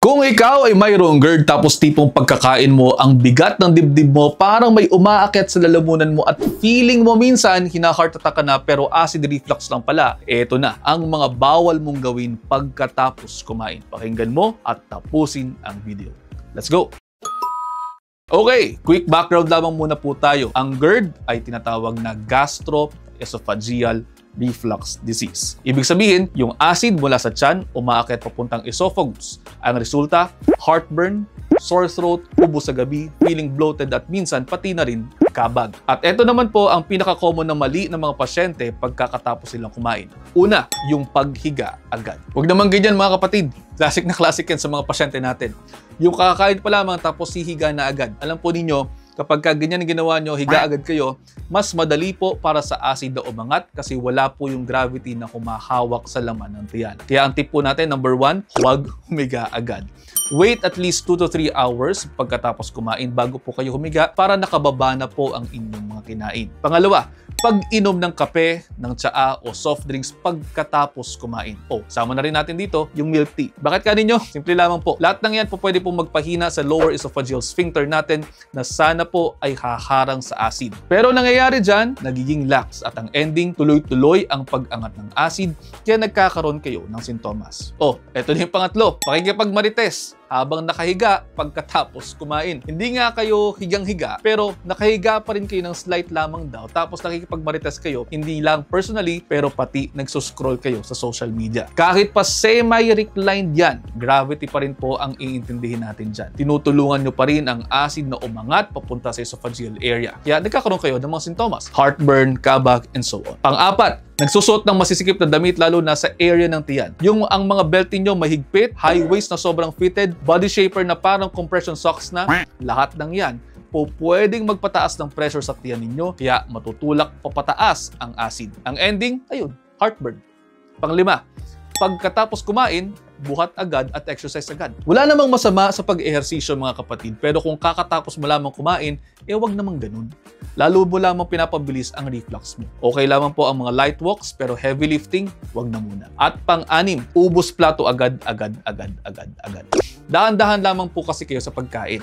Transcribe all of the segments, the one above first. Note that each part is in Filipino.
Kung ikaw ay mayroong GERD tapos tipong pagkakain mo ang bigat ng dibdib mo, parang may umaakyat sa lalamunan mo at feeling mo minsan hina-heart attack ka na pero acid reflux lang pala, eto na ang mga bawal mong gawin pagkatapos kumain. Pakinggan mo at tapusin ang video. Let's go! Okay, quick background lamang muna po tayo. Ang GERD ay tinatawag na gastroesophageal reflux disease. Ibig sabihin, yung acid mula sa tiyan umaakyat papuntang esophagus. Ang resulta, heartburn, sore throat, ubo sa gabi, feeling bloated at minsan pati na rin kabag. At ito naman po ang pinaka-common na mali ng mga pasyente pagkakatapos silang kumain. Una, yung paghiga agad. Huwag naman ganyan mga kapatid. Classic na classic yan sa mga pasyente natin. Yung kakakain pa lamang tapos hihiga na agad. Alam po ninyo, kapag ganyan ang ginawa nyo, higa agad kayo, mas madali po para sa acid na umangat kasi wala po yung gravity na humahawak sa laman ng tiyan. Kaya ang tip po natin, number 1, huwag humiga agad. Wait at least 2 to 3 hours pagkatapos kumain bago po kayo humiga para nakababa na po ang inyong mga kinain. Pangalawa, pag-inom ng kape, ng tsaa o soft drinks pagkatapos kumain. Sama na rin natin dito yung milk tea. Bakit kaninyo? Simple lamang po. Lahat ng yan po pwede pong magpahina sa lower esophageal sphincter natin na sana po ay haharang sa acid. Pero nangyayari dyan, nagiging lax at ang ending, tuloy-tuloy ang pag-angat ng acid kaya nagkakaroon kayo ng sintomas. Eto na yung pangatlo, pakikipagmarites habang nakahiga pagkatapos kumain. Hindi nga kayo higang-higa, pero nakahiga pa rin kayo ng slight lamang daw. Tapos nakikipagmarites kayo, hindi lang personally, pero pati nagsuscroll kayo sa social media. Kahit pa semi-reclined yan, gravity pa rin po ang iintindihin natin dyan. Tinutulungan nyo pa rin ang acid na umangat papunta sa esophageal area. Kaya nagkakaroon kayo ng mga sintomas. Heartburn, kabag, and so on. Pang-apat, nagsusuot ng masisikip na damit lalo na sa area ng tiyan. Yung ang mga belt niyo mahigpit, high waist na sobrang fitted, body shaper na parang compression socks na, lahat ng yan po pwedeng magpataas ng pressure sa tiyan ninyo kaya matutulak papataas ang acid. Ang ending, ayun, heartburn. Pang-5, pagkatapos kumain, buhat agad at exercise agad. Wala namang masama sa pag-ehersisyo mga kapatid, pero kung kakatapos mo lamang kumain, wag namang ganun. Lalo mo lamang pinapabilis ang reflux mo. Okay lamang po ang mga light walks, pero heavy lifting, wag na muna. At pang-6, ubos plato agad. Dahan-dahan lamang po kasi kayo sa pagkain.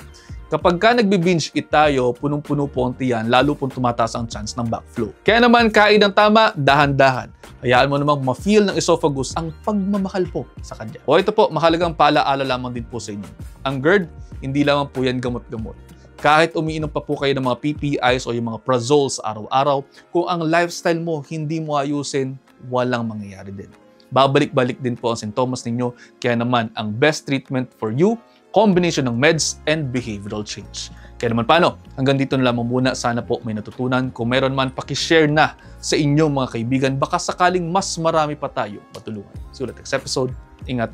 Kapag ka nagbi-binge eat tayo, punong-puno po ang tiyan, lalo pong tumataas ang chance ng backflow. Kaya naman, kain ng tama, dahan-dahan. Hayaan mo namang ma-feel ng esophagus ang pagmamahal po sa kanya. Ito po, mahalagang paalaala lamang din po sa inyo. Ang GERD, hindi lamang po yan gamot-gamot. Kahit umiinom pa po kayo ng mga PPIs o yung mga Prazols araw-araw, kung ang lifestyle mo hindi mo ayusin, walang mangyayari din. Babalik-balik din po ang sintomas ninyo, kaya naman ang best treatment for you, combination ng meds and behavioral change. Kaya naman paano? Hanggang dito na lamang muna. Sana po may natutunan. Kung meron man, pakishare na sa inyong mga kaibigan. Baka sakaling mas marami pa tayo matulungan. See you ulit next episode. Ingat.